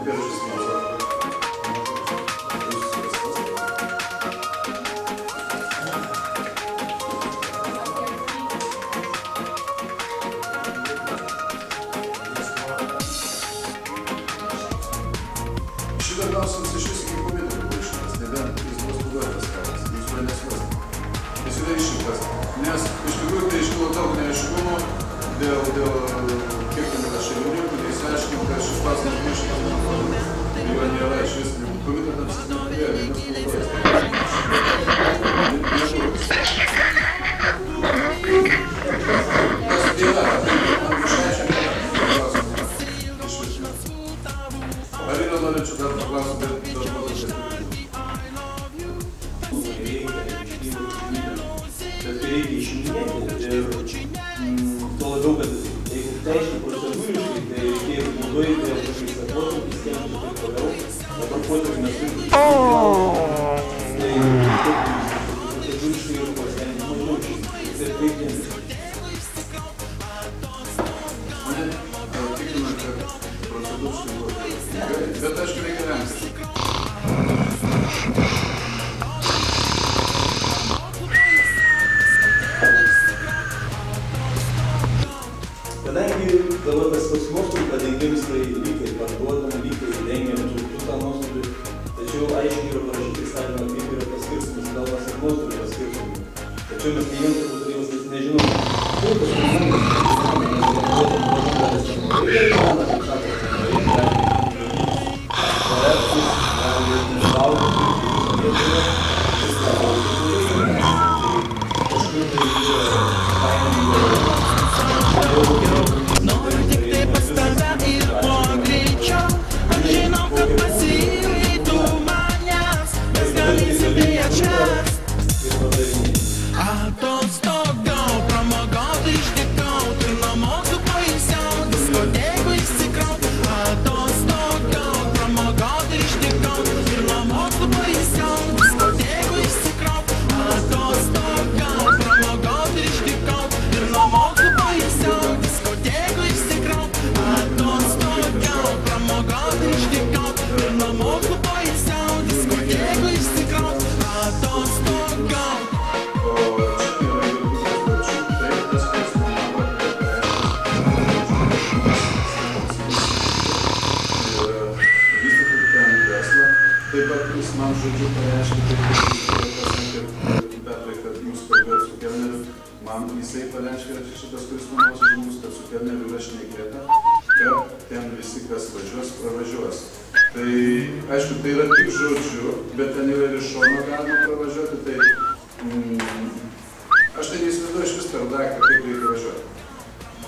Šitą klausimas iš vis iki komiteto buvo išrinktas, nebent jis buvo spauduotas karas, jis buvo nesvarstė. Jis yra išrinktas, nes iš tikrųjų tai iškilo daug neaiškumų dėl kiek ten yra šeimininkų, tai išsiaiškino, kad šis klausimas buvo išrinktas, jo nėra iš vis komitetams neturėjo vienas bet aišku reikia vengti. Kadangi dabar tas toks nuostolių padengimas tai lygiai parduodama, lygiai dengiama turtų tą nuostolį, tačiau aiškiai yra parašyti įstatymą, kaip yra paskirstymas pelnas ir nuostolių paskirstymui. Tačiau mes nei vienas turbūt nežinom, kur tas Noriu tik tai pas tave ir kuo greičiau. Aš žinau, kad pasiilgtų manęs. Mes galėsim viečias atostogau, pramogauti, išdykaut ir namo su poilsiaut, diskotekų išsikraut. Atostogau, pramogauti, išdykaut ir namo su poilsiaut, diskotekų išsikraut. Atostogau, pramogauti, išdykaut ir namo su poilsiaut, diskotekų išsikraut. Atostogau, pramogauti, išdykaut ir namo su poilsiaut, diskotekų išsikraut. Atostogau. Taip pat jis man žodžiu pareiškė, kad jūs kalbėjot su kelneriu, man jisai pareiškė, šitas kuris manausiu žmogus, kad su kelneriu yra šnekėta, kad ten visi, kas važiuos, pravažiuos. Tai, aišku, tai yra tik žodžiu, bet ten yra ir iš šono galima pravažiuoti, tai aš tai neįsivaizduoju iš vis per daktą, kaip reikia važiuoti.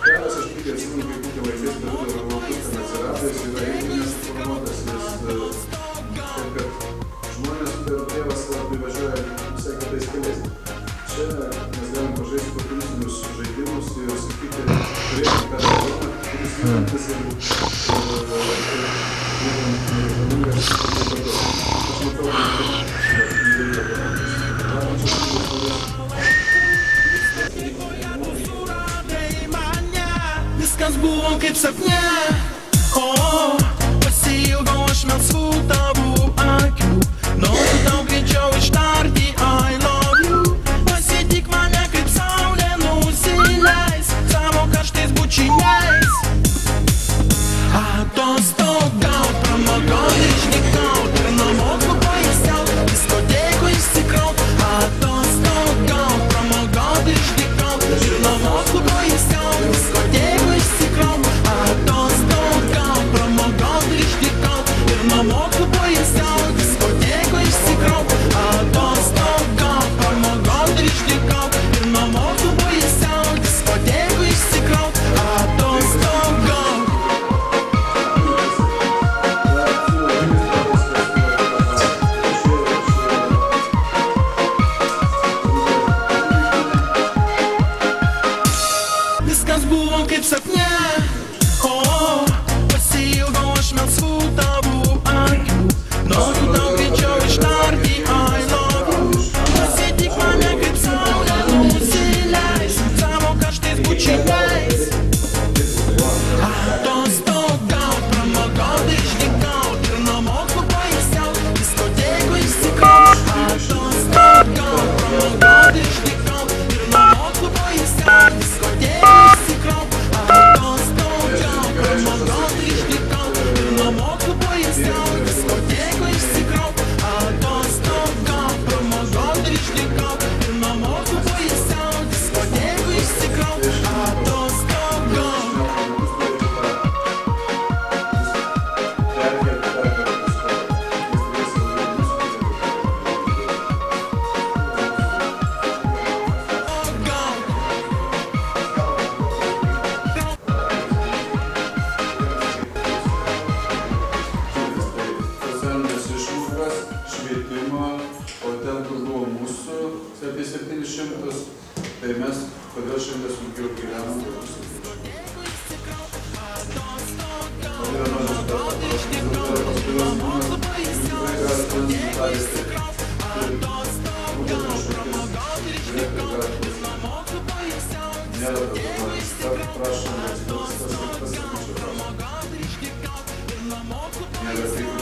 Kelias, aš tik atsimenu, kaip kokie vaikais darydavo laukus, ten atsirado, jis yra irgi nesuformuotas, jis kad žmonės per tėvas privažiuoja visai kitais keliais. Čia mes galim pažaisti populistinius žaidimus ir sakyti, turėti tą rajoną, kuris vyrantis ir nereikalingas. Aš matau, kad šimtas, tai mes kodėl šiandien sunkiau gyvenam, tai bus nėra dabar, prašom, nėra taip,